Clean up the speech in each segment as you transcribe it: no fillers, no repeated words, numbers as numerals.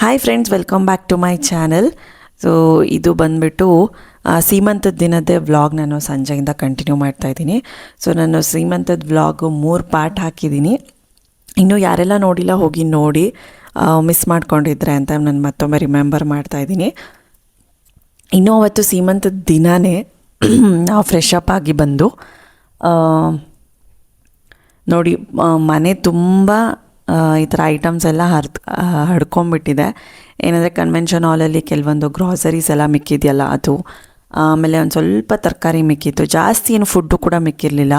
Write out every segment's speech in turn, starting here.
Hi friends, welcome back to my channel. So ಇದು ಬಂದುಬಿಟ್ಟು ಸೀಮಂತದ ದಿನದ್ದೇ vlog ನಾನು ಸಂಜೆಯಿಂದ ಕಂಟಿನ್ಯೂ ಮಾಡ್ತಾಯಿದ್ದೀನಿ. ಸೊ ನಾನು ಸೀಮಂತದ ವ್ಲಾಗು 3 ಪಾರ್ಟ್ ಹಾಕಿದ್ದೀನಿ. ಇನ್ನೂ ಯಾರೆಲ್ಲ ನೋಡಿಲ್ಲ ಹೋಗಿ ನೋಡಿ, ಮಿಸ್ ಮಾಡ್ಕೊಂಡಿದ್ರೆ ಅಂತ ನಾನು ಮತ್ತೊಮ್ಮೆ ರಿಮೆಂಬರ್ ಮಾಡ್ತಾಯಿದ್ದೀನಿ. ಇನ್ನೂ ಅವತ್ತು ಸೀಮಂತದ ದಿನವೇ ನಾವು ಫ್ರೆಶ್ ಅಪ್ ಆಗಿ ಬಂದು ನೋಡಿ ಮನೆ ತುಂಬ ಈ ಥರ ಐಟಮ್ಸ್ ಎಲ್ಲ ಹಡ್ಕೊಂಬಿಟ್ಟಿದೆ. ಏನಂದರೆ ಕನ್ವೆನ್ಷನ್ ಹಾಲಲ್ಲಿ ಕೆಲವೊಂದು ಗ್ರಾಸರೀಸ್ ಎಲ್ಲ ಮಿಕ್ಕಿದೆಯಲ್ಲ ಅದು, ಆಮೇಲೆ ಒಂದು ಸ್ವಲ್ಪ ತರಕಾರಿ ಮಿಕ್ಕಿತ್ತು. ಜಾಸ್ತಿ ಏನು ಫುಡ್ಡು ಕೂಡ ಮಿಕ್ಕಿರಲಿಲ್ಲ.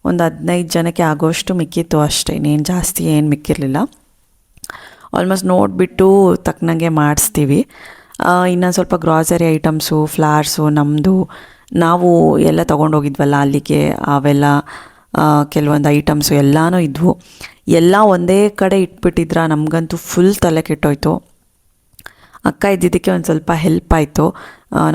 ಒಂದು 15 ಜನಕ್ಕೆ ಆಗೋಷ್ಟು ಮಿಕ್ಕಿತ್ತು ಅಷ್ಟೇ, ಇನ್ನೇನು ಜಾಸ್ತಿ ಏನು ಮಿಕ್ಕಿರಲಿಲ್ಲ. ಆಲ್ಮೋಸ್ಟ್ ನೋಡಿಬಿಟ್ಟು ತಕ್ಕನಂಗೆ ಮಾಡಿಸ್ತೀವಿ. ಇನ್ನು ಸ್ವಲ್ಪ ಗ್ರಾಸರಿ ಐಟಮ್ಸು, ಫ್ಲವರ್ಸು ನಾವು ಎಲ್ಲ ತೊಗೊಂಡೋಗಿದ್ವಲ್ಲ ಅಲ್ಲಿಗೆ, ಅವೆಲ್ಲ ಕೆಲವೊಂದು ಐಟಮ್ಸು ಎಲ್ಲನೂ ಇದ್ವು. ಎಲ್ಲ ಒಂದೇ ಕಡೆ ಇಟ್ಬಿಟ್ಟಿದ್ರ, ನಮಗಂತೂ ಫುಲ್ ತಲೆ ಕೆಟ್ಟೋಯ್ತು. ಅಕ್ಕ ಇದ್ದಿದ್ದಕ್ಕೆ ಒಂದು ಸ್ವಲ್ಪ ಹೆಲ್ಪ್ ಆಯಿತು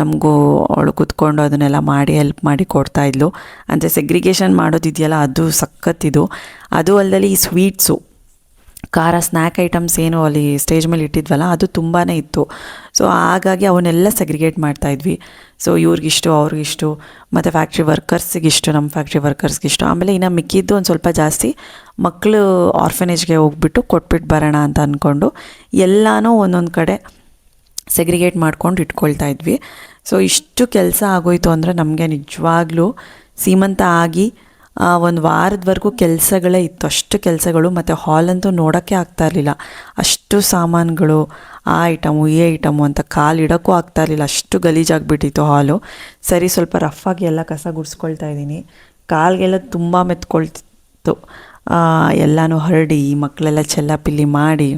ನಮಗೂ. ಅವಳು ಕೂತ್ಕೊಂಡು ಅದನ್ನೆಲ್ಲ ಮಾಡಿ ಹೆಲ್ಪ್ ಮಾಡಿ ಕೊಡ್ತಾಯಿದ್ಲು. ಅಂದರೆ ಸೆಗ್ರಿಗೇಷನ್ ಮಾಡೋದಿದೆಯಲ್ಲ ಅದು ಸಖತ್ತಿದು. ಅದು ಅಲ್ಲದೆ ಈ ಸ್ವೀಟ್ಸು, ಖಾರ ಸ್ನ್ಯಾಕ್ ಐಟಮ್ಸ್ ಏನು ಅಲ್ಲಿ ಸ್ಟೇಜ್ ಮೇಲೆ ಇಟ್ಟಿದ್ವಲ್ಲ ಅದು ತುಂಬಾ ಇತ್ತು. ಸೊ ಹಾಗಾಗಿ ಅವನ್ನೆಲ್ಲ ಸೆಗ್ರಿಗೇಟ್ ಮಾಡ್ತಾಯಿದ್ವಿ. ಸೊ ಇವ್ರಿಗಿಷ್ಟು, ಅವ್ರಿಗಿಷ್ಟು, ಮತ್ತು ಫ್ಯಾಕ್ಟ್ರಿ ವರ್ಕರ್ಸಿಗಿಷ್ಟು, ನಮ್ಮ ಫ್ಯಾಕ್ಟ್ರಿ ವರ್ಕರ್ಸ್ಗಿಷ್ಟು. ಆಮೇಲೆ ಇನ್ನು ಮಿಕ್ಕಿದ್ದು ಒಂದು ಸ್ವಲ್ಪ ಜಾಸ್ತಿ ಮಕ್ಕಳು ಆರ್ಫನೇಜ್ಗೆ ಹೋಗ್ಬಿಟ್ಟು ಕೊಟ್ಬಿಟ್ಟು ಬರೋಣ ಅಂತ ಅಂದ್ಕೊಂಡು ಎಲ್ಲನೂ ಒಂದೊಂದು ಕಡೆ ಸೆಗ್ರಿಗೇಟ್ ಮಾಡ್ಕೊಂಡು ಇಟ್ಕೊಳ್ತಾ ಇದ್ವಿ. ಸೊ ಇಷ್ಟು ಕೆಲಸ ಆಗೋಯ್ತು ಅಂದರೆ ನಮಗೆ ನಿಜವಾಗ್ಲೂ ಸೀಮಂತ ಆಗಿ ಒಂದು ವಾರದವರೆಗೂ ಕೆಲಸಗಳೇ ಇತ್ತು, ಅಷ್ಟು ಕೆಲಸಗಳು. ಮತ್ತು ಹಾಲಂತೂ ನೋಡೋಕ್ಕೆ ಆಗ್ತಾಯಿರಲಿಲ್ಲ, ಅಷ್ಟು ಸಾಮಾನುಗಳು, ಆ ಐಟಮು ಈ ಐಟಮು ಅಂತ ಕಾಲಿಡೋಕ್ಕೂ ಆಗ್ತಾಯಿರಲಿಲ್ಲ, ಅಷ್ಟು ಗಲೀಜಾಗಿಬಿಟ್ಟಿತ್ತು ಹಾಲು. ಸರಿ ಸ್ವಲ್ಪ ರಫಾಗಿ ಎಲ್ಲ ಕಸ ಗುಡಿಸ್ಕೊಳ್ತಾ ಇದ್ದೀನಿ. ಕಾಲಿಗೆಲ್ಲ ತುಂಬ ಮೆತ್ಕೊಳ್ತಿತ್ತು. ಎಲ್ಲನೂ ಹರಡಿ ಮಕ್ಕಳೆಲ್ಲ ಚೆಲ್ಲಾಪಿಲ್ಲಿ ಮಾಡಿ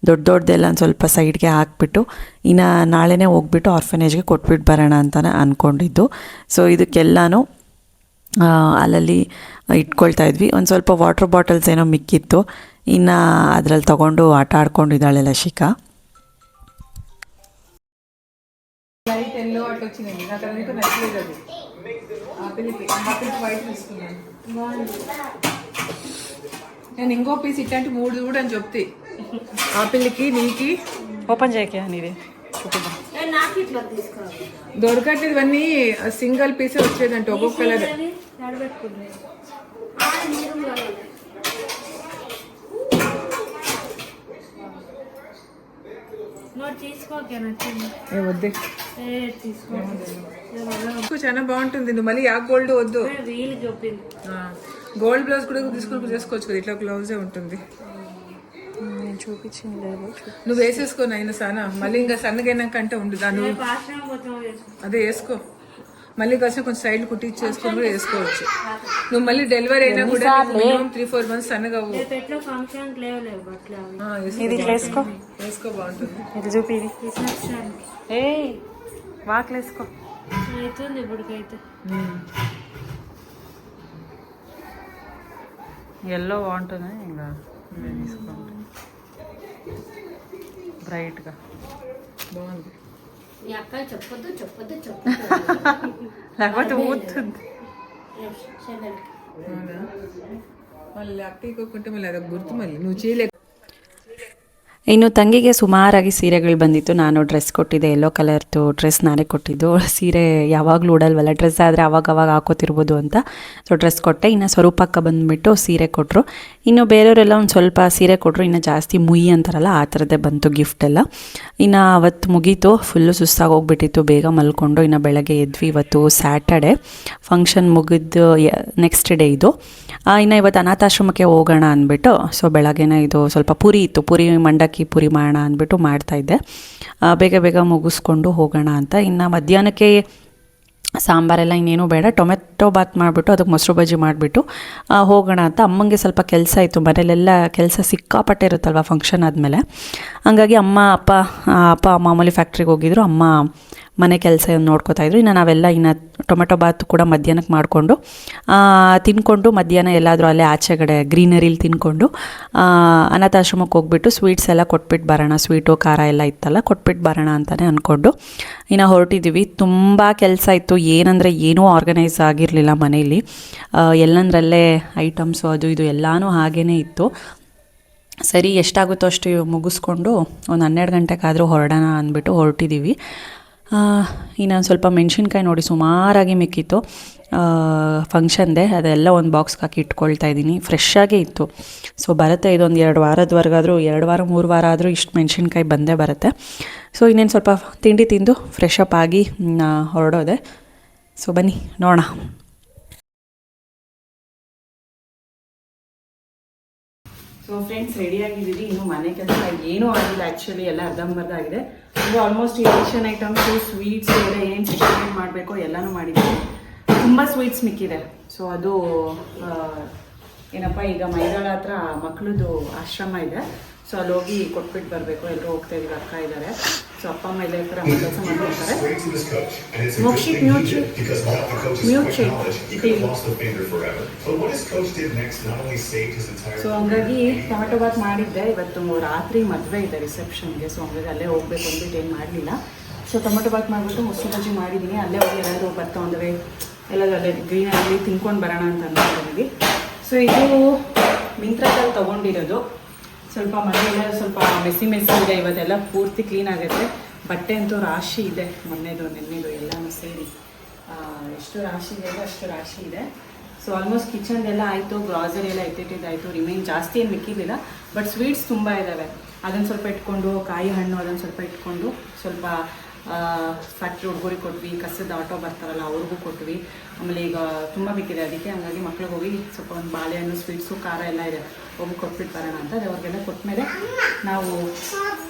ದೊಡ್ಡದೆಲ್ಲ ಒಂದು ಸ್ವಲ್ಪ ಸೈಡ್ಗೆ ಹಾಕ್ಬಿಟ್ಟು ಇನ್ನು ನಾಳೆನೇ ಹೋಗ್ಬಿಟ್ಟು ಆರ್ಫನೇಜ್ಗೆ ಕೊಟ್ಬಿಟ್ಟು ಬರೋಣ ಅಂತಲೇ ಅಂದ್ಕೊಂಡಿದ್ದು. ಸೊ ಇದಕ್ಕೆಲ್ಲನೂ ಅಲ್ಲಲ್ಲಿ ಇಟ್ಕೊಳ್ತಾ ಇದ್ವಿ. ಒಂದು ಸ್ವಲ್ಪ ವಾಟರ್ ಬಾಟಲ್ಸ್ ಏನೋ ಮಿಕ್ಕಿತ್ತು, ಇನ್ನು ಅದರಲ್ಲಿ ತೊಗೊಂಡು ಆಟ ಆಡ್ಕೊಂಡಿದ್ದಾಳೆಲ್ಲ ಶಿಖಾ. నేను ఇంకో పీస్ ఇట్లాంటి 3 కూడా అని చెప్తే ఆ పిల్లకి నీకి ఓపెన్ చేయకే నీది చూపిద్దాం. దొరకట్లేదు ఇవన్నీ సింగిల్ పీస్ వచ్చేదంటే ఒక్కొక్క కలర్. వద్దే చాలా బాగుంటుంది. నువ్వు మళ్ళీ ఆ గోల్డ్ వద్దు, గోల్డ్ బ్లౌజ్ కూడా తీసుకుని చేసుకోవచ్చు కదా, ఇట్లా బ్లౌజే ఉంటుంది. చూపించింది నువ్వు వేసేసుకో నాయన సానా, మళ్ళీ ఇంకా సన్నగైనాక అంటే ఉండు దాన్ని, అదే వేసుకో. మళ్ళీ కొంచెం సైడ్ కుట్టించేసుకొని కూడా వేసుకోవచ్చు. నువ్వు మళ్ళీ డెలివరీ అయినా కూడా 3-4 months సన్నగా వేసుకో, బాగుంటుంది. ఇది చూపి, ఏ వాక్లు వేసుకో. ఇప్పటికైతే ఎల్లో బాగుంటుంది, ఇంకా తీసుకోండి బ్రైట్గా బాగుంది. లేకపోతే ఊతుంది. మళ్ళీ అక్క ఇవ్వకుంటే మళ్ళీ అదొక గుర్తు, మళ్ళీ నువ్వు చేయలే. ಇನ್ನು ತಂಗಿಗೆ ಸುಮಾರಾಗಿ ಸೀರೆಗಳು ಬಂದಿತ್ತು. ನಾನು ಡ್ರೆಸ್ ಕೊಟ್ಟಿದ್ದೆ, ಯೆಲ್ಲೋ ಕಲರ್ದು ಡ್ರೆಸ್ ನಾನೇ ಕೊಟ್ಟಿದ್ದು. ಸೀರೆ ಯಾವಾಗಲೂ ಉಡಲ್ವಲ್ಲ, ಡ್ರೆಸ್ ಆದರೆ ಅವಾಗ ಹಾಕೋತಿರ್ಬೋದು ಅಂತ ಸೊ ಡ್ರೆಸ್ ಕೊಟ್ಟೆ. ಇನ್ನು ಸ್ವರೂಪಕ್ಕ ಬಂದುಬಿಟ್ಟು ಸೀರೆ ಕೊಟ್ಟರು. ಇನ್ನು ಬೇರೆಯವರೆಲ್ಲ ಒಂದು ಸ್ವಲ್ಪ ಸೀರೆ ಕೊಟ್ಟರು. ಇನ್ನು ಜಾಸ್ತಿ ಮುಯಿ ಅಂತಾರಲ್ಲ ಆ ಥರದ್ದೇ ಬಂತು ಗಿಫ್ಟ್ ಎಲ್ಲ. ಇನ್ನು ಅವತ್ತು ಮುಗೀತು, ಫುಲ್ಲು ಸುಸ್ತಾಗಿ ಹೋಗ್ಬಿಟ್ಟಿತ್ತು, ಬೇಗ ಮಲ್ಕೊಂಡು ಇನ್ನು ಬೆಳಗ್ಗೆ ಎದ್ವಿ. ಇವತ್ತು ಸ್ಯಾಟರ್ಡೆ, ಫಂಕ್ಷನ್ ಮುಗಿದ್ದು ನೆಕ್ಸ್ಟ್ ಡೇ ಇದು. ಇನ್ನು ಇವತ್ತು ಅನಾಥಾಶ್ರಮಕ್ಕೆ ಹೋಗೋಣ ಅಂದ್ಬಿಟ್ಟು ಸೊ ಬೆಳಗ್ಗೆನೇ ಇದು ಸ್ವಲ್ಪ ಪೂರಿ ಇತ್ತು, ಮಂಡಕ್ಕಿ ಪೂರಿ ಮಾಡೋಣ ಅಂದ್ಬಿಟ್ಟು ಮಾಡ್ತಾಯಿದ್ದೆ. ಬೇಗ ಮುಗಿಸ್ಕೊಂಡು ಹೋಗೋಣ ಅಂತ. ಇನ್ನು ಮಧ್ಯಾಹ್ನಕ್ಕೆ ಸಾಂಬಾರೆಲ್ಲ ಇನ್ನೇನು ಬೇಡ, ಟೊಮೆಟೊ ಬಾತ್ ಮಾಡಿಬಿಟ್ಟು ಅದಕ್ಕೆ ಮೊಸರು ಬಜ್ಜಿ ಮಾಡಿಬಿಟ್ಟು ಹೋಗೋಣ ಅಂತ. ಅಮ್ಮಂಗೆ ಸ್ವಲ್ಪ ಕೆಲಸ ಇತ್ತು, ಮನೇಲೆಲ್ಲ ಕೆಲಸ ಸಿಕ್ಕಾಪಟ್ಟೆ ಇರುತ್ತಲ್ವ ಫಂಕ್ಷನ್ ಆದಮೇಲೆ. ಹಂಗಾಗಿ ಅಪ್ಪ ಮಾಮೂಲಿ ಫ್ಯಾಕ್ಟ್ರಿಗೆ ಹೋಗಿದ್ರು, ಅಮ್ಮ ಮನೆ ಕೆಲಸ ನೋಡ್ಕೋತಾಯಿದ್ರು. ಇನ್ನು ನಾವೆಲ್ಲ ಟೊಮೆಟೊ ಬಾತ್ ಕೂಡ ಮಧ್ಯಾಹ್ನಕ್ಕೆ ಮಾಡಿಕೊಂಡು ತಿನ್ಕೊಂಡು ಮಧ್ಯಾಹ್ನ ಎಲ್ಲಾದರೂ ಅಲ್ಲೇ ಆಚೆಗಡೆ ಗ್ರೀನರಿಲಿ ತಿನ್ಕೊಂಡು ಅನಾಥಾಶ್ರಮಕ್ಕೆ ಹೋಗ್ಬಿಟ್ಟು ಸ್ವೀಟ್ಸ್ ಎಲ್ಲ ಕೊಟ್ಬಿಟ್ಟು ಬರೋಣ, ಸ್ವೀಟು ಖಾರ ಎಲ್ಲ ಇತ್ತಲ್ಲ ಕೊಟ್ಬಿಟ್ಟು ಬರೋಣ ಅಂತಲೇ ಅಂದ್ಕೊಂಡು ಇನ್ನು ಹೊರಟಿದ್ದೀವಿ. ತುಂಬ ಕೆಲಸ ಇತ್ತು, ಏನಂದರೆ ಏನೂ ಆರ್ಗನೈಸ್ ಆಗಿರಲಿಲ್ಲ ಮನೇಲಿ. ಎಲ್ಲಂದ್ರಲ್ಲೇ ಐಟಮ್ಸು ಅದು ಇದು ಎಲ್ಲನೂ ಹಾಗೇ ಇತ್ತು. ಸರಿ ಎಷ್ಟಾಗುತ್ತೋ ಅಷ್ಟು ಮುಗಿಸ್ಕೊಂಡು ಒಂದು 12 ಗಂಟೆಗಾದರೂ ಹೊರಡೋಣ ಅಂದ್ಬಿಟ್ಟು ಹೊರಟಿದ್ದೀವಿ. ಇನ್ನೊಂದು ಸ್ವಲ್ಪ ಮೆಣಸಿನ್ಕಾಯಿ ನೋಡಿ ಸುಮಾರಾಗಿ ಮಿಕ್ಕಿತ್ತು ಫಂಕ್ಷನ್ದೆ, ಅದೆಲ್ಲ ಒಂದು ಬಾಕ್ಸ್ಗೆ ಹಾಕಿ ಇಟ್ಕೊಳ್ತಾ ಇದ್ದೀನಿ. ಫ್ರೆಶ್ಶಾಗೇ ಇತ್ತು. ಸೊ ಬರುತ್ತೆ ಇದೊಂದು 2 ವಾರದವರೆಗಾದರೂ 2 ವಾರ 3 ವಾರ ಆದರೂ ಇಷ್ಟು ಮೆಣಸಿನ್ಕಾಯಿ ಬಂದೇ ಬರುತ್ತೆ. ಸೊ ಇನ್ನೇನು ಸ್ವಲ್ಪ ತಿಂಡಿ ತಿಂದು ಫ್ರೆಶ್ ಅಪ್ ಆಗಿ ಹೊರಡೋದೆ. ಸೊ ಬನ್ನಿ ನೋಡೋಣ. ಸೊ ಫ್ರೆಂಡ್ಸ್ ರೆಡಿಯಾಗಿದ್ದೀವಿ. ಇನ್ನು ಮನೆ ಕೆಲಸ ಏನೂ ಆಗಿಲ್ಲ, ಆ್ಯಕ್ಚುಲಿ ಎಲ್ಲ ಅರ್ಧಂಬರ್ಧ ಆಗಿದೆ. ಅಂದರೆ ಆಲ್ಮೋಸ್ಟ್ ಈ ರೇಷನ್ ಐಟಮ್ಸು ಸ್ವೀಟ್ಸ್ ಎಲ್ಲ ಏನು ಸೆಲೆಕ್ಟ್ ಮಾಡಬೇಕು ಎಲ್ಲನೂ ಮಾಡಿದ್ದೀವಿ. ತುಂಬ ಸ್ವೀಟ್ಸ್ ಮಿಕ್ಕಿದೆ. ಸೊ ಅದು ಏನಪ್ಪ, ಈಗ ಮೈದಾಳ ಹತ್ರ ಮಕ್ಕಳದು ಆಶ್ರಮ ಇದೆ. ಸೊ ಅಲ್ಲಿ ಹೋಗಿ ಕೊಟ್ಬಿಟ್ಟು ಬರಬೇಕು. ಎಲ್ಲರೂ ಹೋಗ್ತಾ ಇದ್ದೀವಿ, ಅಕ್ಕ ಇದ್ದಾರೆ. ಸೊ ಅಪ್ಪ ಅಮ್ಮ ಇಲ್ಲೇ ಹತ್ರ ಕೆಲಸ ಮಾಡ್ಕೊಳ್ತಾರೆ. ಮೋಕ್ಷಿತ್ ಮ್ಯೂಟ್ ಸೊ ಹಂಗಾಗಿ ಟೊಮೆಟೊ ಬಾತ್ ಮಾಡಿದ್ದೆ. ಇವತ್ತು ರಾತ್ರಿ ಮದುವೆ ಇದೆ ರಿಸೆಪ್ಷನ್ಗೆ. ಸೊ ಹಂಗಾಗಿ ಅಲ್ಲೇ ಹೋಗ್ಬೇಕು ಅಂದ್ಬಿಟ್ಟು ಏನು ಮಾಡಲಿಲ್ಲ. ಸೊ ಟೊಮೆಟೊ ಬಾತ್ ಮಾಡಿಬಿಟ್ಟು ಮೊಸರು ಬಜ್ಜಿ ಮಾಡಿದ್ದೀನಿ. ಅಲ್ಲೇ ಹೋಗಿ ಎಲ್ಲರೂ ಬರ್ತಾ ಒಂದವೇ ಎಲ್ಲರೂ ಅಲ್ಲೇ ಗ್ರೀನಲ್ಲಿ ತಿನ್ಕೊಂಡು ಬರೋಣ ಅಂತ ಅಂದ್ಕೊಂಡಿದ್ದೀವಿ. ಸೊ ಇದು ಮಿಂತ್ರಾದಲ್ಲಿ ತೊಗೊಂಡಿರೋದು. ಸ್ವಲ್ಪ ಮನೆಯೆಲ್ಲ ಸ್ವಲ್ಪ ಮೆಸ್ಸಿ ಇದೆ. ಇವತ್ತೆಲ್ಲ ಪೂರ್ತಿ ಕ್ಲೀನ್ ಆಗುತ್ತೆ. ಬಟ್ಟೆ ಅಂತೂ ರಾಶಿ ಇದೆ, ಮೊನ್ನೆದು ನೆನ್ನೆದು ಎಲ್ಲನೂ ಸೇರಿ ಎಷ್ಟು ರಾಶಿ ಇದೆ ಅಷ್ಟು ರಾಶಿ ಇದೆ. ಸೊ ಆಲ್ಮೋಸ್ಟ್ ಕಿಚನ್ದೆಲ್ಲ ಆಯಿತು, ಗ್ರಾಸರಿ ಎಲ್ಲ ಎತ್ತಿಟ್ಟಿದ್ದಾಯಿತು. ರಿಮೈನ್ ಜಾಸ್ತಿ ಏನು ಮಿಕ್ಕಿರಲಿಲ್ಲ, ಬಟ್ ಸ್ವೀಟ್ಸ್ ತುಂಬ ಇದ್ದಾವೆ. ಅದನ್ನು ಸ್ವಲ್ಪ ಇಟ್ಕೊಂಡು, ಕಾಯಿ ಹಣ್ಣು ಅದನ್ನು ಸ್ವಲ್ಪ ಇಟ್ಕೊಂಡು, ಸ್ವಲ್ಪ ಫ್ಯಾಕ್ಟ್ರಿ ಹುಡುಗರಿಗೆ ಕೊಟ್ವಿ, ಕಸದ ಆಟೋ ಬರ್ತಾರಲ್ಲ ಅವ್ರಿಗೂ ಕೊಟ್ವಿ. ಆಮೇಲೆ ಈಗ ತುಂಬ ಬೇಕಿದೆ ಅದಕ್ಕೆ, ಹಂಗಾಗಿ ಮಕ್ಳಿಗೆ ಹೋಗಿ ಸ್ವಲ್ಪ ಒಂದು ಬಾಳೆಹಣ್ಣು ಸ್ವೀಟ್ಸು ಖಾರ ಎಲ್ಲ ಇದೆ, ಹೋಗಿ ಕೊಟ್ಬಿಟ್ಟು ಬರೋಣ ಅಂತ. ಅದು ಅವ್ರಿಗೆಲ್ಲ ಕೊಟ್ಟಮೇಲೆ ನಾವು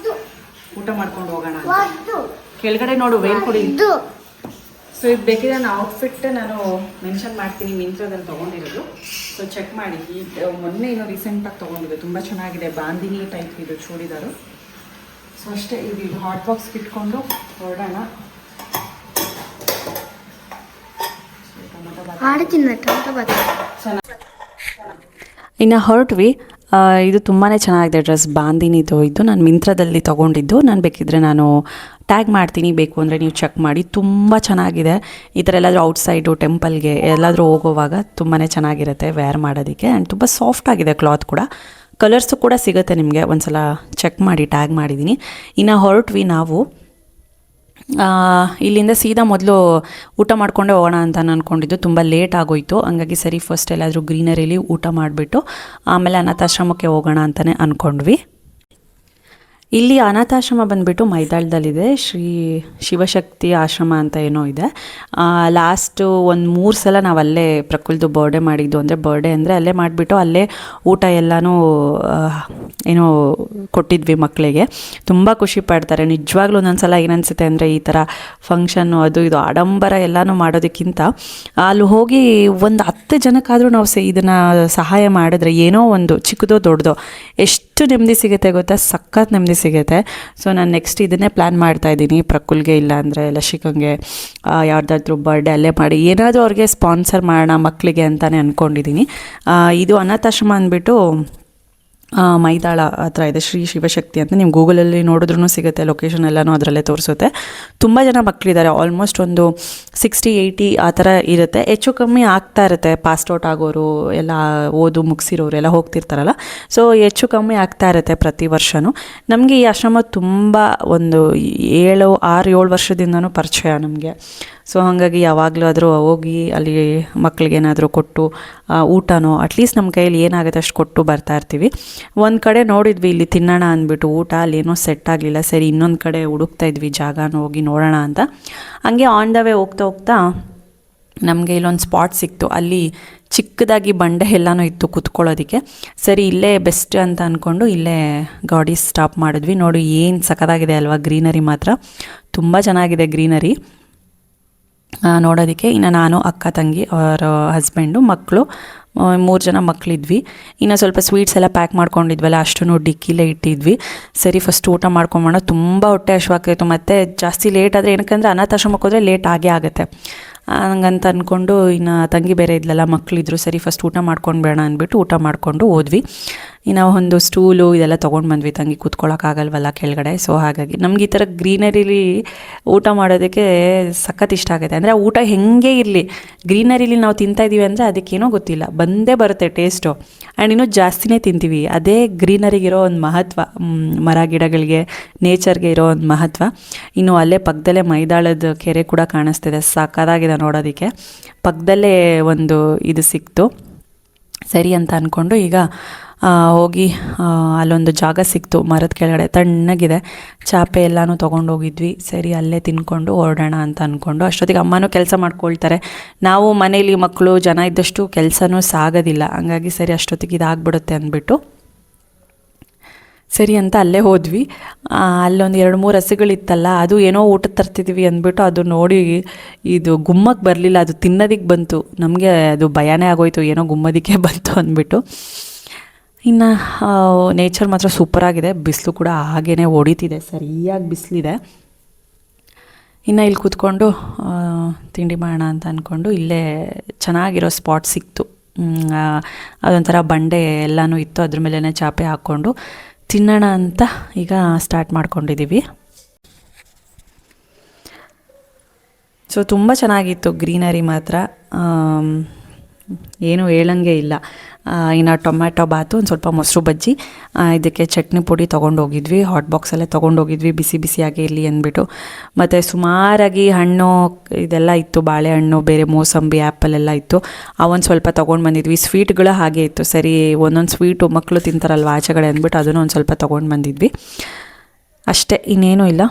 ಊಟ ಮಾಡ್ಕೊಂಡು ಹೋಗೋಣ ಅಂತ. ಕೆಳಗಡೆ ನೋಡು ವೇಲ್ ಕೊಡಿ. ಸೊ ಇದು ಬೇಕಿದ್ರೆ ನಾನು ಔಟ್ಫಿಟ್ ನಾನು ಮೆನ್ಷನ್ ಮಾಡ್ತೀನಿ, ಮಿಂತ್ರದಲ್ಲಿ ತೊಗೊಂಡಿರೋದು. ಸೊ ಚೆಕ್ ಮಾಡಿ. ಈಗ ಮೊನ್ನೆ ಏನೋ ರೀಸೆಂಟಾಗಿ ತೊಗೊಂಡಿದ್ದು, ತುಂಬ ಚೆನ್ನಾಗಿದೆ. ಬಾಂದಿನಿ ಟೈಪ್ ಇದು ಚೂಡಿದಾರು. ಸೊ ಅಷ್ಟೇ, ಇದು ಹಾಟ್ ಬಾಕ್ಸ್ಗೆ ಇಟ್ಕೊಂಡು ಹೊರಡೋಣ. ಇನ್ನು ಹೊರಟ್ವಿ. ಇದು ತುಂಬಾ ಚೆನ್ನಾಗಿದೆ ಡ್ರೆಸ್, ಬಾಂದಿನಿದು. ಇದು ನಾನು ಮಿಂತ್ರದಲ್ಲಿ ತೊಗೊಂಡಿದ್ದು. ನಾನು ಬೇಕಿದ್ದರೆ ನಾನು ಟ್ಯಾಗ್ ಮಾಡ್ತೀನಿ, ಬೇಕು ಅಂದರೆ ನೀವು ಚೆಕ್ ಮಾಡಿ. ತುಂಬ ಚೆನ್ನಾಗಿದೆ. ಈ ಥರ ಎಲ್ಲಾದರೂ ಔಟ್ಸೈಡು ಟೆಂಪಲ್ಗೆ ಎಲ್ಲಾದರೂ ಹೋಗೋವಾಗ ತುಂಬಾ ಚೆನ್ನಾಗಿರುತ್ತೆ ವೇರ್ ಮಾಡೋದಕ್ಕೆ. ಆ್ಯಂಡ್ ತುಂಬ ಸಾಫ್ಟಾಗಿದೆ ಕ್ಲಾತ್ ಕೂಡ. ಕಲರ್ಸು ಕೂಡ ಸಿಗುತ್ತೆ ನಿಮಗೆ, ಒಂದು ಸಲ ಚೆಕ್ ಮಾಡಿ, ಟ್ಯಾಗ್ ಮಾಡಿದ್ದೀನಿ. ಇನ್ನು ಹೊರಟ್ವಿ ನಾವು. ಇಲ್ಲಿಂದ ಸೀದಾ ಮೊದಲು ಊಟ ಮಾಡಿಕೊಂಡೇ ಹೋಗೋಣ ಅಂತ ನಾನು ಅಂದ್ಕೊಂಡಿದ್ದು. ತುಂಬ ಲೇಟ್ ಆಗೋಯಿತು. ಹಂಗಾಗಿ ಸರಿ ಫಸ್ಟ್ ಎಲ್ಲಾದರೂ ಗ್ರೀನರಿಲಿ ಊಟ ಮಾಡಿಬಿಟ್ಟು ಆಮೇಲೆ ಅನಾಥಾಶ್ರಮಕ್ಕೆ ಹೋಗೋಣ ಅಂತಲೇ ಅಂದ್ಕೊಂಡ್ವಿ. ಇಲ್ಲಿ ಅನಾಥಾಶ್ರಮ ಬಂದುಬಿಟ್ಟು ಮೈದಾಳದಲ್ಲಿದೆ. ಶ್ರೀ ಶಿವಶಕ್ತಿ ಆಶ್ರಮ ಅಂತ ಏನೋ ಇದೆ. ಲಾಸ್ಟು ಒಂದು 3 ಸಲ ನಾವು ಅಲ್ಲೇ ಪ್ರಕುಲ್ದು ಬರ್ಡೇ ಮಾಡಿದ್ದು. ಅಂದರೆ ಬರ್ಡೇ ಅಂದರೆ ಅಲ್ಲೇ ಮಾಡಿಬಿಟ್ಟು ಅಲ್ಲೇ ಊಟ ಎಲ್ಲನೂ ಏನೋ ಕೊಟ್ಟಿದ್ವಿ ಮಕ್ಕಳಿಗೆ. ತುಂಬ ಖುಷಿ ಪಡ್ತಾರೆ ನಿಜವಾಗ್ಲೂ. ಒಂದೊಂದು ಸಲ ಏನನ್ಸುತ್ತೆ ಅಂದರೆ ಈ ಥರ ಫಂಕ್ಷನ್ನು ಅದು ಇದು ಆಡಂಬರ ಎಲ್ಲನೂ ಮಾಡೋದಕ್ಕಿಂತ ಅಲ್ಲಿ ಹೋಗಿ ಒಂದು 10 ಜನಕ್ಕಾದರೂ ನಾವು ಇದನ್ನು ಸಹಾಯ ಮಾಡಿದ್ರೆ ಏನೋ ಒಂದು ಚಿಕ್ಕದೋ ದೊಡ್ಡದೋ ಎಷ್ಟು ನೆಮ್ಮದಿ ಸಿಗುತ್ತೆ ಗೊತ್ತಾ, ಸಖತ್ ನೆಮ್ಮದಿ ಸಿಗುತ್ತೆ. ಸೊ ನಾನು ನೆಕ್ಸ್ಟ್ ಇದನ್ನೇ ಪ್ಲ್ಯಾನ್ ಮಾಡ್ತಾಯಿದ್ದೀನಿ. ಪ್ರಕುಲ್ಗೆ ಇಲ್ಲ ಅಂದರೆ ಲಶಿಕಂಗೆ ಯಾರ್ದಾದ್ರೂ ಬರ್ಡೇ ಅಲ್ಲೇ ಮಾಡಿ ಏನಾದರೂ ಅವ್ರಿಗೆ ಸ್ಪಾನ್ಸರ್ ಮಾಡೋಣ ಮಕ್ಕಳಿಗೆ ಅಂತಲೇ ಅಂದ್ಕೊಂಡಿದ್ದೀನಿ. ಇದು ಅನಾಥಾಶ್ರಮ ಅಂದ್ಬಿಟ್ಟು ಮೈದಾಳ ಹತ್ರ ಇದೆ, ಶ್ರೀ ಶಿವಶಕ್ತಿ ಅಂತ. ನೀವು ಗೂಗಲಲ್ಲಿ ನೋಡಿದ್ರೂ ಸಿಗುತ್ತೆ, ಲೊಕೇಶನ್ ಎಲ್ಲನೂ ಅದರಲ್ಲೇ ತೋರಿಸುತ್ತೆ. ತುಂಬ ಜನ ಮಕ್ಕಳಿದ್ದಾರೆ, ಆಲ್ಮೋಸ್ಟ್ ಒಂದು 60-80 ಆ ಥರ ಇರುತ್ತೆ. ಹೆಚ್ಚು ಕಮ್ಮಿ ಆಗ್ತಾ ಇರುತ್ತೆ. ಪಾಸ್ಔಟ್ ಆಗೋರು ಎಲ್ಲ ಓದು ಮುಗಿಸಿರೋರು ಎಲ್ಲ ಹೋಗ್ತಿರ್ತಾರಲ್ಲ. ಸೊ ಹೆಚ್ಚು ಕಮ್ಮಿ ಆಗ್ತಾ ಇರುತ್ತೆ ಪ್ರತಿ ವರ್ಷವೂ. ನಮಗೆ ಈ ಆಶ್ರಮ ತುಂಬ ಒಂದು 6-7 ವರ್ಷದಿಂದನೂ ಪರಿಚಯ ನಮಗೆ. ಸೊ ಹಾಗಾಗಿ ಯಾವಾಗಲೂ ಆದರೂ ಹೋಗಿ ಅಲ್ಲಿ ಮಕ್ಕಳಿಗೆ ಏನಾದರೂ ಕೊಟ್ಟು ಊಟನೋ ಅಟ್ಲೀಸ್ಟ್ ನಮ್ಮ ಕೈಯಲ್ಲಿ ಏನಾಗುತ್ತೆ ಅಷ್ಟು ಕೊಟ್ಟು ಬರ್ತಾ ಇರ್ತೀವಿ. ಒಂದು ಕಡೆ ನೋಡಿದ್ವಿ ಇಲ್ಲಿ ತಿನ್ನೋಣ ಅಂದ್ಬಿಟ್ಟು ಊಟ, ಅಲ್ಲಿ ಏನೋ ಸೆಟ್ ಆಗಲಿಲ್ಲ. ಸರಿ ಇನ್ನೊಂದು ಕಡೆ ಹುಡುಕ್ತಾ ಇದ್ವಿ ಜಾಗನ, ಹೋಗಿ ನೋಡೋಣ ಅಂತ. ಹಂಗೆ ಆನ್ ದ ವೇ ಹೋಗ್ತಾ ನಮಗೆ ಇಲ್ಲೊಂದು ಸ್ಪಾಟ್ ಸಿಕ್ತು. ಅಲ್ಲಿ ಚಿಕ್ಕದಾಗಿ ಬಂಡೆ ಎಲ್ಲನೂ ಇತ್ತು ಕೂತ್ಕೊಳ್ಳೋದಕ್ಕೆ. ಸರಿ ಇಲ್ಲೇ ಬೆಸ್ಟ್ ಅಂತ ಅಂದ್ಕೊಂಡು ಇಲ್ಲೇ ಗಾಡಿ ಸ್ಟಾಪ್ ಮಾಡಿದ್ವಿ. ನೋಡಿ ಏನು ಸಖತ್ತಾಗಿದೆ ಅಲ್ವಾ, ಗ್ರೀನರಿ ಮಾತ್ರ ತುಂಬ ಚೆನ್ನಾಗಿದೆ ಗ್ರೀನರಿ ನೋಡೋದಕ್ಕೆ. ಇನ್ನು ನಾನು, ಅಕ್ಕ, ತಂಗಿ, ಅವರ ಹಸ್ಬೆಂಡು, ಮಕ್ಕಳು, 3 ಜನ ಮಕ್ಕಳಿದ್ವಿ. ಇನ್ನು ಸ್ವಲ್ಪ ಸ್ವೀಟ್ಸ್ ಎಲ್ಲ ಪ್ಯಾಕ್ ಮಾಡ್ಕೊಂಡಿದ್ವಲ್ಲ ಅಷ್ಟೂ ಡಿಕ್ಕಿಲೇ ಇಟ್ಟಿದ್ವಿ. ಸರಿ ಫಸ್ಟ್ ಊಟ ಮಾಡ್ಕೊಂಬೋಣ. ತುಂಬ ಹೊಟ್ಟೆ ಹಶ್ವಾಗ್ತಾಯಿತ್ತು. ಮತ್ತು ಜಾಸ್ತಿ ಲೇಟ್ ಆದರೆ ಏನಕ್ಕಂದರೆ ಅನಾಥಾಶ್ರಮಕ್ಕೆ ಹೋದರೆ ಲೇಟ್ ಆಗೇ ಆಗುತ್ತೆ. ಹಂಗಂತ ಅಂದ್ಕೊಂಡು ಇನ್ನು ತಂಗಿ ಬೇರೆ ಇದ್ಲಲ್ಲ, ಮಕ್ಕಳಿದ್ರು. ಸರಿ ಫಸ್ಟ್ ಊಟ ಮಾಡ್ಕೊಂಡು ಬೇಡ ಅಂದ್ಬಿಟ್ಟು ಊಟ ಮಾಡಿಕೊಂಡು ಹೋದ್ವಿ. ಇನ್ನು ಒಂದು ಸ್ಟೂಲು ಇದೆಲ್ಲ ತೊಗೊಂಡು ಬಂದ್ವಿ, ತಂಗಿ ಕೂತ್ಕೊಳ್ಳೋಕ್ಕಾಗಲ್ವಲ್ಲ ಕೆಳಗಡೆ. ಸೊ ಹಾಗಾಗಿ ನಮ್ಗೆ ಈ ಥರ ಗ್ರೀನರಿಲಿ ಊಟ ಮಾಡೋದಕ್ಕೆ ಸಖತ್ ಇಷ್ಟ ಆಗುತ್ತೆ. ಅಂದರೆ ಊಟ ಹೆಂಗೆ ಇರಲಿ, ಗ್ರೀನರಿಲಿ ನಾವು ತಿಂತಾಯಿದ್ದೀವಿ ಅಂದರೆ ಅದಕ್ಕೇನೋ ಗೊತ್ತಿಲ್ಲ, ಬಂದೇ ಬರುತ್ತೆ ಟೇಸ್ಟು. ಆ್ಯಂಡ್ ಇನ್ನೂ ಜಾಸ್ತಿನೇ ತಿಂತೀವಿ. ಅದೇ ಗ್ರೀನರಿಗಿರೋ ಒಂದು ಮಹತ್ವ, ಮರ ಗಿಡಗಳಿಗೆ, ನೇಚರ್ಗೆ ಇರೋ ಒಂದು ಮಹತ್ವ. ಇನ್ನು ಅಲ್ಲೇ ಪಕ್ಕದಲ್ಲೇ ಮೈದಾಳದ ಕೆರೆ ಕೂಡ ಕಾಣಿಸ್ತಿದೆ, ಸಖತ್ತಾಗಿದೆ ನೋಡೋದಕ್ಕೆ. ಪಕ್ಕದಲ್ಲೇ ಒಂದು ಇದು ಸಿಕ್ತು, ಸರಿ ಅಂತ ಅಂದ್ಕೊಂಡು ಈಗ ಹೋಗಿ ಅಲ್ಲೊಂದು ಜಾಗ ಸಿಕ್ತು ಮರದ ಕೆಳಗಡೆ, ತಣ್ಣಗಿದೆ, ಚಾಪೆ ಎಲ್ಲನೂ ತೊಗೊಂಡೋಗಿದ್ವಿ. ಸರಿ ಅಲ್ಲೇ ತಿನ್ಕೊಂಡು ಹೊರಡೋಣ ಅಂತ ಅಂದ್ಕೊಂಡು ಅಷ್ಟೊತ್ತಿಗೆ ಅಮ್ಮನೂ ಕೆಲಸ ಮಾಡ್ಕೊಳ್ತಾರೆ. ನಾವು ಮನೇಲಿ ಮಕ್ಕಳು ಜನ ಇದ್ದಷ್ಟು ಕೆಲಸನೂ ಸಾಗೋದಿಲ್ಲ, ಹಂಗಾಗಿ ಸರಿ ಅಷ್ಟೊತ್ತಿಗೆ ಇದಾಗ್ಬಿಡುತ್ತೆ ಅಂದ್ಬಿಟ್ಟು ಸರಿ ಅಂತ ಅಲ್ಲೇ ಹೋದ್ವಿ. ಅಲ್ಲೊಂದು 2-3 ಹಸುಗಳಿತ್ತಲ್ಲ, ಅದು ಏನೋ ಊಟ ತರ್ತಿದ್ವಿ ಅಂದ್ಬಿಟ್ಟು ಅದು ನೋಡಿ ಇದು ಗುಮ್ಮಕ್ಕೆ ಬರಲಿಲ್ಲ, ಅದು ತಿನ್ನೋದಕ್ಕೆ ಬಂತು. ನಮಗೆ ಅದು ಭಯನೇ ಆಗೋಯ್ತು, ಏನೋ ಗುಮ್ಮೋದಕ್ಕೆ ಬಂತು ಅಂದ್ಬಿಟ್ಟು. ಇನ್ನು ನೇಚರ್ ಮಾತ್ರ ಸೂಪರಾಗಿದೆ, ಬಿಸಿಲು ಕೂಡ ಹಾಗೇ ಹೊಡಿತಿದೆ, ಸರಿಯಾಗಿ ಬಿಸಿಲಿದೆ. ಇನ್ನು ಇಲ್ಲಿ ಕೂತ್ಕೊಂಡು ತಿಂಡಿ ಮಾಡೋಣ ಅಂತ ಅಂದ್ಕೊಂಡು ಇಲ್ಲೇ ಚೆನ್ನಾಗಿರೋ ಸ್ಪಾಟ್ ಸಿಕ್ತು. ಅದೊಂಥರ ಬಂಡೆ ಎಲ್ಲನೂ ಇತ್ತು, ಅದ್ರ ಮೇಲೇ ಚಾಪೆ ಹಾಕ್ಕೊಂಡು ತಿನ್ನೋಣ ಅಂತ ಈಗ ಸ್ಟಾರ್ಟ್ ಮಾಡ್ಕೊಂಡಿದ್ದೀವಿ. ಸೊ ತುಂಬ ಚೆನ್ನಾಗಿತ್ತು ಗ್ರೀನರಿ ಮಾತ್ರ, ಏನೂ ಹೇಳಂಗೆ ಇಲ್ಲ. ಇನ್ನು ಟೊಮ್ಯಾಟೊ ಬಾತು, ಒಂದು ಸ್ವಲ್ಪ ಮೊಸರು ಬಜ್ಜಿ, ಇದಕ್ಕೆ ಚಟ್ನಿ ಪುಡಿ ತೊಗೊಂಡೋಗಿದ್ವಿ, ಹಾಟ್ ಬಾಕ್ಸಲ್ಲೇ ತೊಗೊಂಡೋಗಿದ್ವಿ ಬಿಸಿ ಬಿಸಿಯಾಗಿ ಇರಲಿ ಅಂದ್ಬಿಟ್ಟು. ಮತ್ತು ಸುಮಾರಾಗಿ ಹಣ್ಣು ಇದೆಲ್ಲ ಇತ್ತು, ಬಾಳೆಹಣ್ಣು, ಬೇರೆ ಮೋಸಂಬಿ, ಆ್ಯಪಲ್ ಎಲ್ಲ ಇತ್ತು, ಅವೊಂದು ಸ್ವಲ್ಪ ತೊಗೊಂಡು ಬಂದಿದ್ವಿ. ಸ್ವೀಟ್ಗಳು ಹಾಗೆ ಇತ್ತು, ಸರಿ ಒಂದೊಂದು ಸ್ವೀಟು ಮಕ್ಕಳು ತಿಂತಾರಲ್ವ ಆಚೆಗಡೆ ಅಂದ್ಬಿಟ್ಟು ಅದನ್ನು ಒಂದು ಸ್ವಲ್ಪ ತೊಗೊಂಡು ಬಂದಿದ್ವಿ ಅಷ್ಟೇ, ಇನ್ನೇನೂ ಇಲ್ಲ.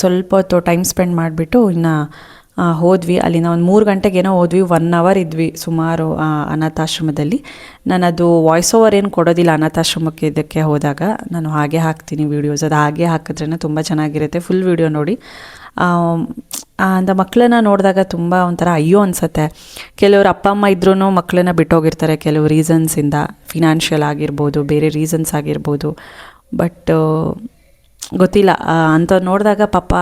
ಸ್ವಲ್ಪ ಹೊತ್ತು ಟೈಮ್ ಸ್ಪೆಂಡ್ ಮಾಡಿಬಿಟ್ಟು ಇನ್ನು ಹೋದ್ವಿ. ಅಲ್ಲಿಂದ ಒಂದು 3 ಗಂಟೆಗೇನೋ ಹೋದ್ವಿ, 1 ಅವರ್ ಇದ್ವಿ ಸುಮಾರು ಅನಾಥಾಶ್ರಮದಲ್ಲಿ. ನಾನು ಅದು ವಾಯ್ಸ್ ಓವರ್ ಏನು ಕೊಡೋದಿಲ್ಲ ಅನಾಥಾಶ್ರಮಕ್ಕೆ, ಇದಕ್ಕೆ ಹೋದಾಗ ನಾನು ಹಾಗೆ ಹಾಕ್ತೀನಿ ವೀಡಿಯೋಸ್, ಅದು ಹಾಗೆ ಹಾಕಿದ್ರೇ ತುಂಬ ಚೆನ್ನಾಗಿರುತ್ತೆ. ಫುಲ್ ವೀಡಿಯೋ ನೋಡಿ. ಅಂತ ಮಕ್ಕಳನ್ನ ನೋಡಿದಾಗ ತುಂಬ ಒಂಥರ ಅಯ್ಯೋ ಅನಿಸುತ್ತೆ. ಕೆಲವರು ಅಪ್ಪ ಅಮ್ಮ ಇದ್ರೂ ಮಕ್ಕಳನ್ನ ಬಿಟ್ಟೋಗಿರ್ತಾರೆ ಕೆಲವು ರೀಸನ್ಸಿಂದ, ಫಿನಾನ್ಷಿಯಲ್ ಆಗಿರ್ಬೋದು, ಬೇರೆ ರೀಸನ್ಸ್ ಆಗಿರ್ಬೋದು. ಬಟ್ ಗೊತ್ತಿಲ್ಲ, ಅಂತ ನೋಡಿದಾಗ ಪಾಪ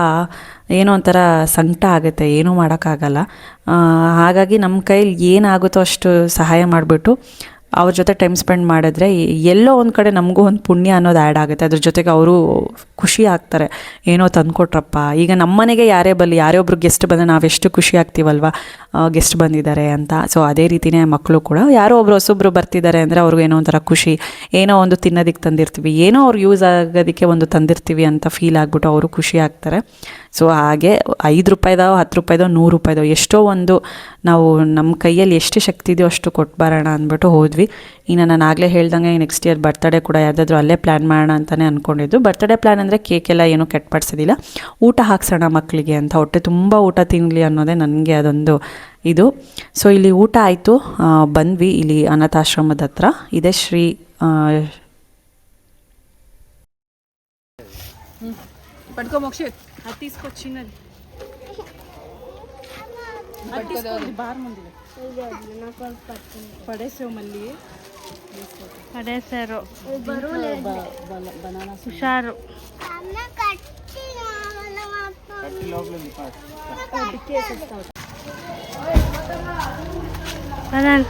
ಏನೋ ಒಂಥರ ಸಂಕಟ ಆಗುತ್ತೆ, ಏನೂ ಮಾಡೋಕ್ಕಾಗಲ್ಲ. ಹಾಗಾಗಿ ನಮ್ಮ ಕೈಲಿ ಏನಾಗುತ್ತೋ ಅಷ್ಟು ಸಹಾಯ ಮಾಡಿಬಿಟ್ಟು ಅವ್ರ ಜೊತೆ ಟೈಮ್ ಸ್ಪೆಂಡ್ ಮಾಡಿದ್ರೆ ಎಲ್ಲೋ ಒಂದು ಕಡೆ ನಮಗೂ ಒಂದು ಪುಣ್ಯ ಅನ್ನೋದು ಆ್ಯಡ್ ಆಗುತ್ತೆ. ಅದ್ರ ಜೊತೆಗೆ ಅವರು ಖುಷಿ ಆಗ್ತಾರೆ, ಏನೋ ತಂದುಕೊಟ್ರಪ್ಪ. ಈಗ ನಮ್ಮ ಮನೆಗೆ ಯಾರೇ ಬರಲಿ, ಯಾರೇ ಒಬ್ರು ಗೆಸ್ಟ್ ಬಂದರೆ ನಾವೆಷ್ಟು ಖುಷಿ ಆಗ್ತೀವಲ್ವ, ಗೆಸ್ಟ್ ಬಂದಿದ್ದಾರೆ ಅಂತ. ಸೊ ಅದೇ ರೀತಿಯೇ ಮಕ್ಕಳು ಕೂಡ ಯಾರೋ ಒಬ್ರು ಹೊಸೊಬ್ರು ಬರ್ತಿದ್ದಾರೆ ಅಂದರೆ ಅವ್ರಿಗೂ ಏನೋ ಒಂಥರ ಖುಷಿ, ಏನೋ ಒಂದು ತಿನ್ನೋದಕ್ಕೆ ತಂದಿರ್ತೀವಿ, ಏನೋ ಅವ್ರು ಯೂಸ್ ಆಗೋದಕ್ಕೆ ಒಂದು ತಂದಿರ್ತೀವಿ ಅಂತ ಫೀಲ್ ಆಗಿಬಿಟ್ಟು ಅವರು ಖುಷಿ ಆಗ್ತಾರೆ. ಸೊ ಹಾಗೆ 5 ರೂಪಾಯಿದೋ 10 ರೂಪಾಯಿದೋ 100 ರೂಪಾಯಿದೋ ಎಷ್ಟೋ ಒಂದು ನಾವು ನಮ್ಮ ಕೈಯಲ್ಲಿ ಎಷ್ಟು ಶಕ್ತಿ ಇದೆಯೋ ಅಷ್ಟು ಕೊಟ್ಟು ಬರೋಣ ಅಂದ್ಬಿಟ್ಟು ಹೋದ್ವಿ. ಇನ್ನು ನಾನು ಆಗಲೇ ಹೇಳ್ದಂಗೆ ನೆಕ್ಸ್ಟ್ ಇಯರ್ ಬರ್ತಡೇ ಕೂಡ ಯಾವುದಾದ್ರೂ ಅಲ್ಲೇ ಪ್ಲ್ಯಾನ್ ಮಾಡೋಣ ಅಂತಲೇ ಅಂದ್ಕೊಂಡಿದ್ದು. ಬರ್ತಡೇ ಪ್ಲ್ಯಾನ್ ಅಂದರೆ ಕೇಕೆಲ್ಲ ಏನೂ ಕೆಟ್ಟಪಡಿಸೋದಿಲ್ಲ, ಊಟ ಹಾಕ್ಸೋಣ ಮಕ್ಕಳಿಗೆ ಅಂತ, ಹೊಟ್ಟೆ ತುಂಬ ಊಟ ತಿನ್ನಲಿ ಅನ್ನೋದೇ ನನಗೆ ಅದೊಂದು ಇದು. ಸೊ ಇಲ್ಲಿ ಊಟ ಆಯಿತು, ಬಂದ್ವಿ. ಇಲ್ಲಿ ಅನಾಥಾಶ್ರಮದ ಹತ್ರ ಇದೆ ಶ್ರೀ పట్టుకో మోక్షిత్, అది తీసుకొచ్చినది పడేసావు మళ్ళీ పడేశారు. హుషారు. పదండి.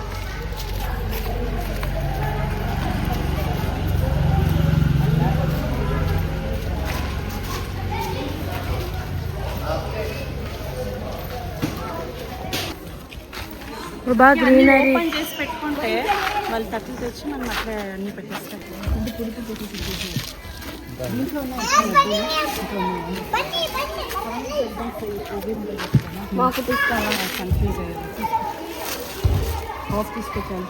బాగా గ్రీనరీ చేసి పెట్టుకుంటే వాళ్ళు తట్లు తెచ్చి మనం అట్లా అన్ని పెట్టేస్తాం. మాకు తీసుకోవాలి, కన్ఫ్యూజ్ అయ్యారు. హాఫ్ తీసుకొచ్చాను.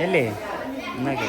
ಎಲ್ಲಿ ನನಗೆ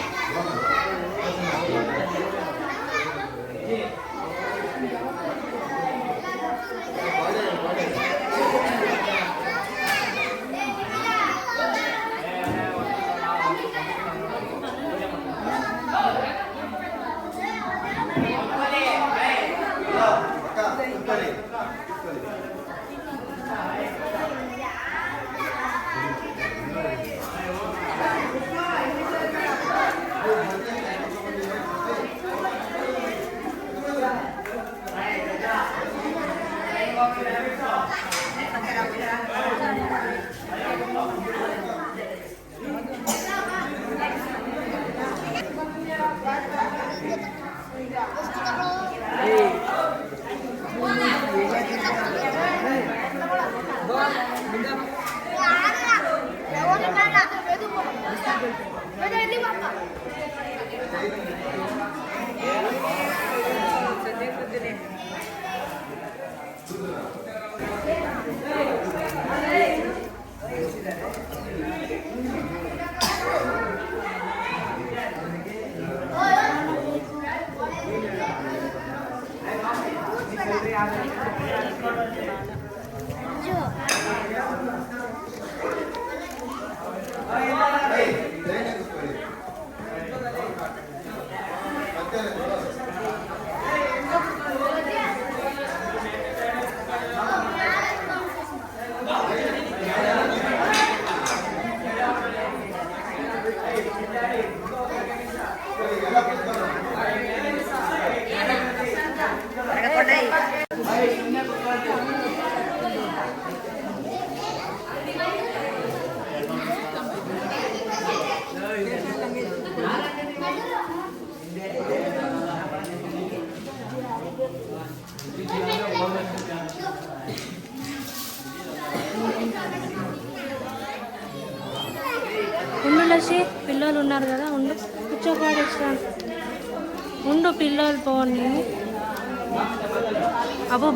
ఉండులసి పిల్లలు ఉన్నారు కదా ఉండు కూర్చోపాడిస్తాను ఉండు పిల్లలు పోని అబ్బో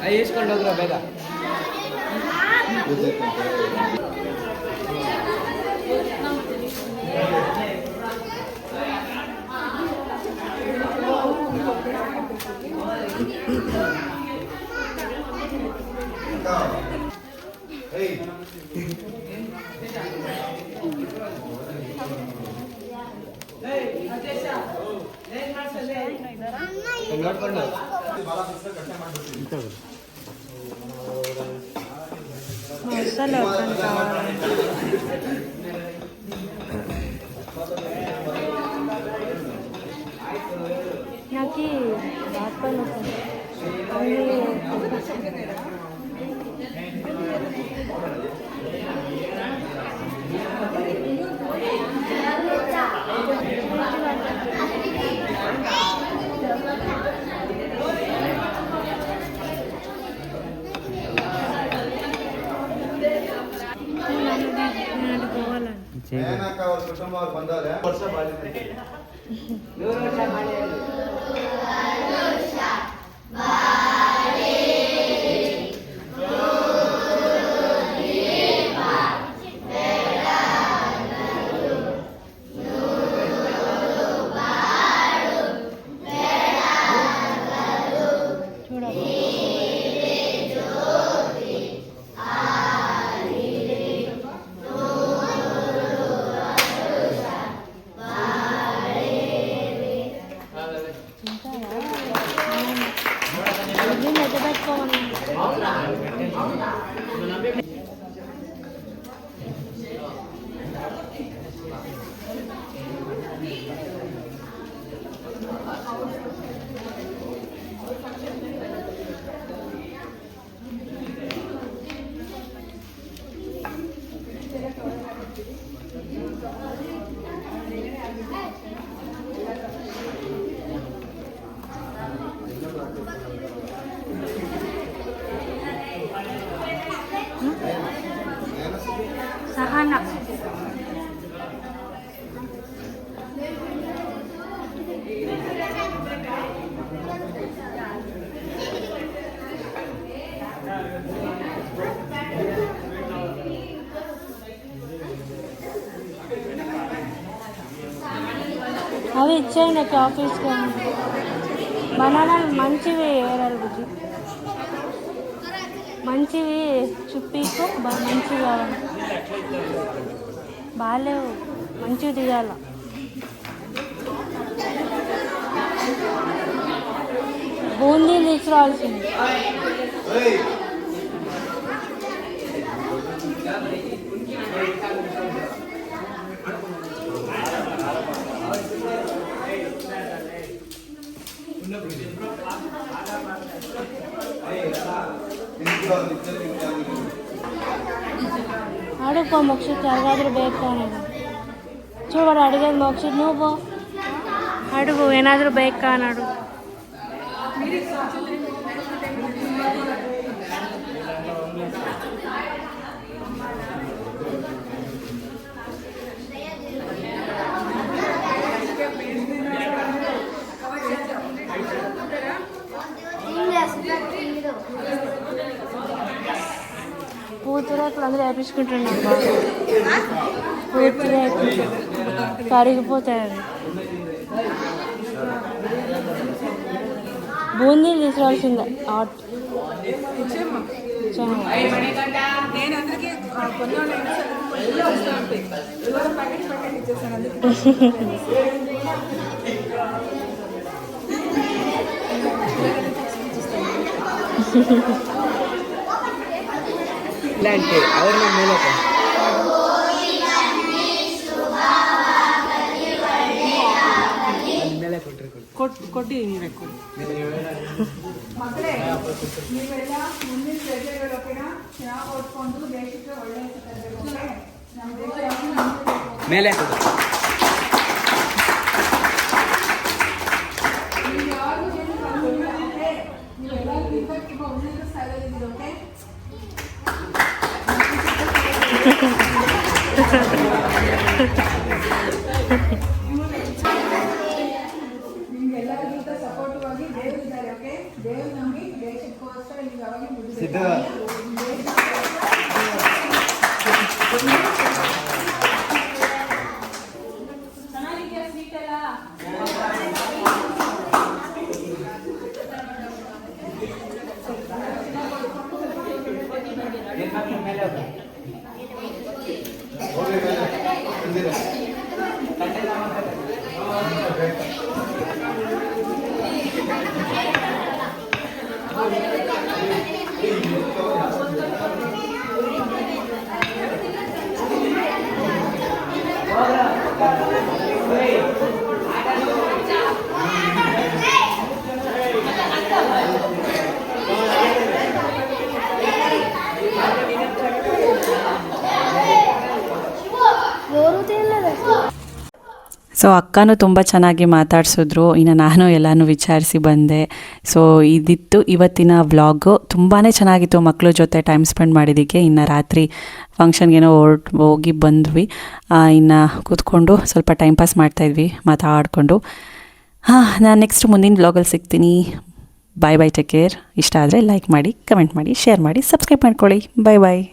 వేసుకోండి వద్దురా ಬೇಗ ನೋಡ್ಕೊಂಡು అసలు ఒక్కని కావాలి నాకు బాగా ಕುಟುಂಬ ಬಂದವ್ರೆ ವರ್ಷ ಬಾಳಿದೆ 100 ವರ್ಷ ಬಾಳಿ ಸಹನ అవి ఇచ్చేయండి నాకు ఆఫీస్కి. బనానాలు మంచివి ఏరాలి బుజ్జి, మంచివి చుప్పీకు మంచివి కావాలి. బాగాలేవు, మంచివి తీయాల. బూందీ తీసుకురావాల్సింది. అడుగు మోక్షిత్ ಯಾರಿಗಾದ್ರೂ ಬೇಕಾ ನಾನು చూడు అడిగేది మోక్షిత్, నువ్వు పో అడుగు ఏనాದರೂ ಬೇಕಾ అని అడుగు. పూతరేకులు అందరూ వేపించుకుంటున్నాం బాగా. పూతరేకులు కరిగిపోతాయి. బూందీలు తీసుకురావాల్సిందే. నేను అందరికీ ಇಲ್ಲಾಂಟಿ ಅವ್ರನ್ನ ಮೂಲಕ ಮೇಲೆ ಕೊಟ್ಟು ಮಕ್ಕಳೇ ನೀವೆಲ್ಲ ಮುಂದಿನ ಪ್ರಜೆಗಳೊಕ್ಕಿನ ಚೆನ್ನಾಗಿ ಓದ್ಕೊಂಡು ದೇಶಕ್ಕೆ ಒಳ್ಳೆಯ ನಮ್ಮ ದೇಶ ಮೇಲೆ ನಿಮ್ಗೆಲ್ಲರಿಗಿಂತ ಸಪೋರ್ಟಿವ್ ಆಗಿ ದೇವರಿದ್ದಾರೆ. ಓಕೆ, ದೇವರು ನಮಗೆ ದೇಶಕ್ಕೋಸ್ಕರ ನೀವು ಯಾವಾಗ ಚೆನ್ನಾಗಿದೆಯಾ ಸ್ವೀಟ್ ಎಲ್ಲ? ಸೊ ಅಕ್ಕನೂ ತುಂಬ ಚೆನ್ನಾಗಿ ಮಾತಾಡಿಸಿದ್ರು. ಇನ್ನು ನಾನು ಎಲ್ಲನೂ ವಿಚಾರಿಸಿ ಬಂದೆ. ಸೊ ಇದಿತ್ತು ಇವತ್ತಿನ ವ್ಲಾಗು. ತುಂಬಾ ಚೆನ್ನಾಗಿತ್ತು ಮಕ್ಕಳ ಜೊತೆ ಟೈಮ್ ಸ್ಪೆಂಡ್ ಮಾಡಿದ್ದಕ್ಕೆ. ಇನ್ನು ರಾತ್ರಿ ಫಂಕ್ಷನ್ಗೇನೋ ಹೋಗಿ ಬಂದ್ವಿ. ಇನ್ನು ಕೂತ್ಕೊಂಡು ಸ್ವಲ್ಪ ಟೈಮ್ ಪಾಸ್ ಮಾಡ್ತಾಯಿದ್ವಿ ಮಾತಾಡಿಕೊಂಡು. ನಾನು ನೆಕ್ಸ್ಟ್ ಮುಂದಿನ ವ್ಲಾಗಲ್ಲಿ ಸಿಗ್ತೀನಿ. ಬಾಯ್ ಬಾಯ್, ಟೇಕ್ ಕೇರ್. ಇಷ್ಟ ಆದರೆ ಲೈಕ್ ಮಾಡಿ, ಕಮೆಂಟ್ ಮಾಡಿ, ಶೇರ್ ಮಾಡಿ, ಸಬ್ಸ್ಕ್ರೈಬ್ ಮಾಡ್ಕೊಳ್ಳಿ. ಬಾಯ್ ಬಾಯ್.